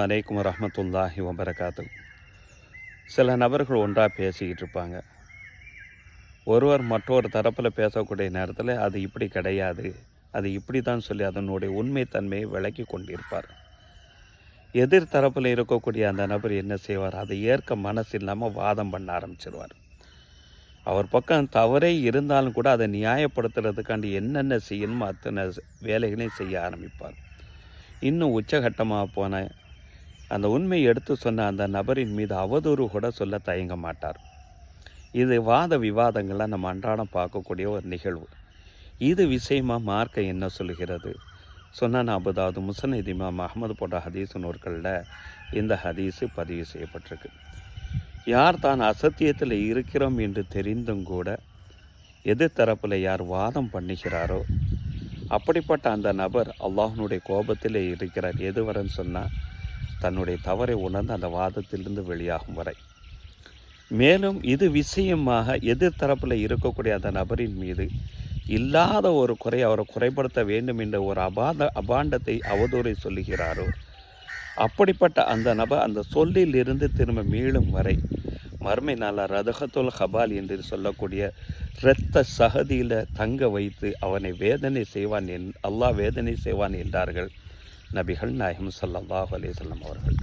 அலைக்கும் வரஹ்மத்துல்லாஹி வபரகாத்து. சில நபர்கள் ஒன்றாக பேசிக்கிட்டு இருப்பாங்க. ஒருவர் மற்றொரு தரப்பில் பேசக்கூடிய நேரத்தில் அது இப்படி கிடையாது, அது இப்படி தான் சொல்லி அதனுடைய உண்மைத்தன்மையை விளக்கி கொண்டிருப்பார். எதிர் தரப்பில் இருக்கக்கூடிய அந்த நபர் என்ன செய்வார்? அதை ஏற்க மனசு இல்லாமல் வாதம் பண்ண ஆரம்பிச்சிருவார். அவர் பக்கம் தவறே இருந்தாலும் கூட அதை நியாயப்படுத்துறதுக்காண்டி என்னென்ன செய்யணுமோ அத்தனை வேலைகளையும் செய்ய ஆரம்பிப்பார். இன்னும் உச்சகட்டமாக போன அந்த உண்மையை எடுத்து சொன்ன அந்த நபரின் மீது அவதூறு கூட சொல்ல தயங்க மாட்டார். இது வாத விவாதங்களாக நம்ம அன்றாடம் பார்க்கக்கூடிய ஒரு நிகழ்வு. இது விஷயமாக மார்க்கம் என்ன சொல்கிறது? சொன்ன அபுதாவது முஸ்னத் இமாம் அஹ்மது போன்ற ஹதீஸ் நூல்களில் இந்த ஹதீஸு பதிவு செய்யப்பட்டிருக்கு. யார் தான் அசத்தியத்தில் இருக்கிறோம் என்று தெரிந்தும் கூட எதிர்த்தரப்பில் யார் வாதம் பண்ணுகிறாரோ அப்படிப்பட்ட அந்த நபர் அல்லாஹ்னுடைய கோபத்தில் இருக்கிறார். எதுவரைன்னு சொன்னால் தன்னுடைய தவறை உணர்ந்து அந்த வாதத்திலிருந்து வெளியாகும் வரை. மேலும் இது விஷயமாக எதிர்த்தரப்பில் இருக்கக்கூடிய அந்த நபரின் மீது இல்லாத ஒரு குறை அவரை குறைப்படுத்த வேண்டும் என்ற ஒரு அபாண்டத்தை அவதூறை சொல்லுகிறாரோ அப்படிப்பட்ட அந்த நபர் அந்த சொல்லில் இருந்து திரும்ப மீளும் வரை மறுமை நாள ரதகத்துல் ஹபால் என்று சொல்லக்கூடிய இரத்த சகதியில் தங்க வைத்து அவனை வேதனை செய்வான் அல்லாஹ் வேதனை செய்வான் என்றார்கள் நபிகள் நாயகம் ஸல்லல்லாஹு அலைஹி வஸல்லம் அவர்கள்.